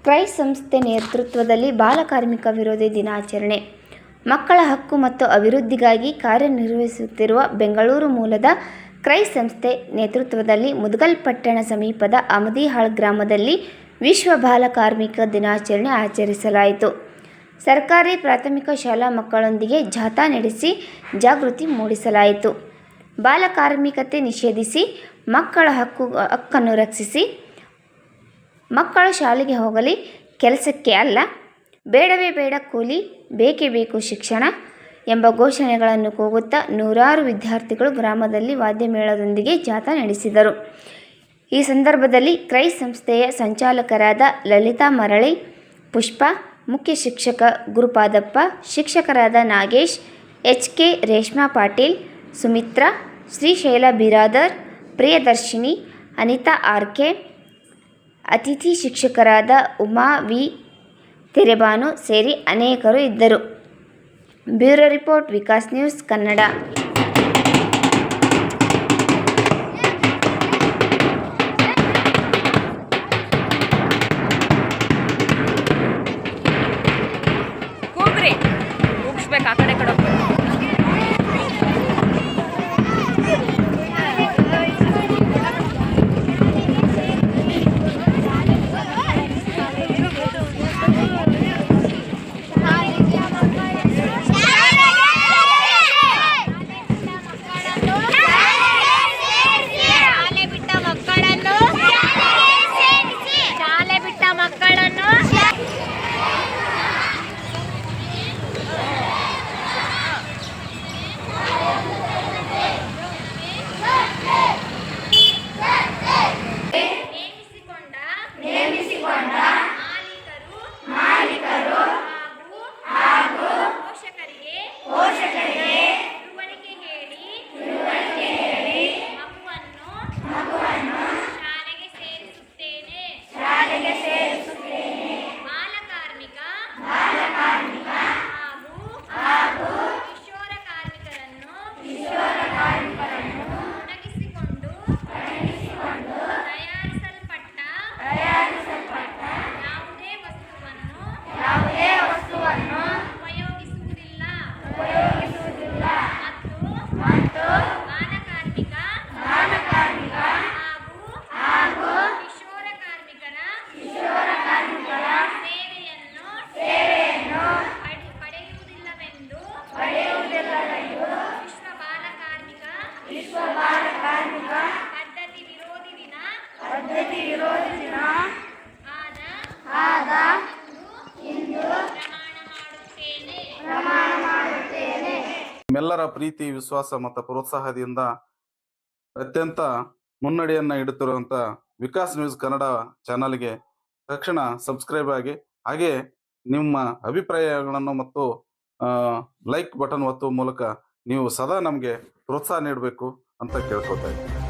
Christ ಸಂಸ್ಥೆ ನೇತೃತ್ವದಲ್ಲಿ ಬಾಲಕಾರ್ಮಿಕ ವಿರೋಧಿ ದಿನಾಚರಣೆ. ಮಕ್ಕಳ ಹಕ್ಕು ಮತ್ತು ಅಭಿವೃದ್ಧಿಗಾಗಿ ಕಾರ್ಯನಿರ್ವಹಿಸುತ್ತಿರುವ ಬೆಂಗಳೂರು ಮೂಲದ ಕ್ರೈಸ್ಟ್ ಸಂಸ್ಥೆ ನೇತೃತ್ವದಲ್ಲಿ ಮುದಗಲ್ ಪಟ್ಟಣ ಸಮೀಪದ ಅಮದಿಹಾಳ್ ಗ್ರಾಮದಲ್ಲಿ ವಿಶ್ವ ಬಾಲಕಾರ್ಮಿಕ ದಿನಾಚರಣೆ ಆಚರಿಸಲಾಯಿತು. ಸರ್ಕಾರಿ ಪ್ರಾಥಮಿಕ ಶಾಲಾ ಮಕ್ಕಳೊಂದಿಗೆ ಜಾಥಾ ನಡೆಸಿ ಜಾಗೃತಿ ಮೂಡಿಸಲಾಯಿತು. ಬಾಲಕಾರ್ಮಿಕತೆ ನಿಷೇಧಿಸಿ, ಮಕ್ಕಳ ಹಕ್ಕನ್ನು ರಕ್ಷಿಸಿ, ಮಕ್ಕಳು ಶಾಲೆಗೆ ಹೋಗಲಿ, ಕೆಲಸಕ್ಕೆ ಅಲ್ಲ, ಬೇಡವೇ ಬೇಡ ಕೂಲಿ, ಬೇಕೇ ಬೇಕು ಶಿಕ್ಷಣ ಎಂಬ ಘೋಷಣೆಗಳನ್ನು ಕೂಗುತ್ತಾ ನೂರಾರು ವಿದ್ಯಾರ್ಥಿಗಳು ಗ್ರಾಮದಲ್ಲಿ ವಾದ್ಯಮೇಳದೊಂದಿಗೆ ಜಾಥಾ ನಡೆಸಿದರು. ಈ ಸಂದರ್ಭದಲ್ಲಿ ಕ್ರೈಸ್ಟ್ ಸಂಸ್ಥೆಯ ಸಂಚಾಲಕರಾದ ಲಲಿತಾ ಮರಳಿ, ಪುಷ್ಪ, ಮುಖ್ಯ ಶಿಕ್ಷಕ ಗುರುಪಾದಪ್ಪ, ಶಿಕ್ಷಕರಾದ ನಾಗೇಶ್, ಎಚ್.ಕೆ. ರೇಷ್ಮಾ ಪಾಟೀಲ್, ಸುಮಿತ್ರಾ, ಶ್ರೀಶೈಲ ಬಿರಾದರ್, ಪ್ರಿಯದರ್ಶಿನಿ, ಅನಿತಾ ಆರ್.ಕೆ., ಅತಿಥಿ ಶಿಕ್ಷಕರಾದ ಉಮಾ ವಿ. ತೆರೆಬಾನು ಸೇರಿ ಅನೇಕರು ಇದ್ದರು. Bureau report, Vikas news Kannada. ಮುಗಿಸ್ಬೇಕು, ಆ ಕಡೆ ಕಡೆ ಹೋಗ್ಬೇಕು. ಪದ್ಧತಿ ವಿರೋಧಿ ದಿನ ಆದ ಇಂದು ಪ್ರಮಾಣ ಮಾಡುತ್ತೇನೆ. ನಿಮ್ಮೆಲ್ಲರ ಪ್ರೀತಿ, ವಿಶ್ವಾಸ ಮತ್ತು ಪ್ರೋತ್ಸಾಹದಿಂದ ಅತ್ಯಂತ ಮುನ್ನಡೆಯನ್ನ ಇಡುತ್ತಿರುವಂತ ವಿಕಾಸ್ ನ್ಯೂಸ್ ಕನ್ನಡ ಚಾನಲ್ಗೆ ತಕ್ಷಣ ಸಬ್ಸ್ಕ್ರೈಬ್ ಆಗಿ, ಹಾಗೆ ನಿಮ್ಮ ಅಭಿಪ್ರಾಯಗಳನ್ನು ಮತ್ತು ಲೈಕ್ ಬಟನ್ ಒತ್ತುವ ಮೂಲಕ ನೀವು ಸದಾ ನಮಗೆ ಪ್ರೋತ್ಸಾಹ ನೀಡಬೇಕು ಅಂತ ಕೇಳ್ಕೊತಾ ಇದ್ದೀನಿ.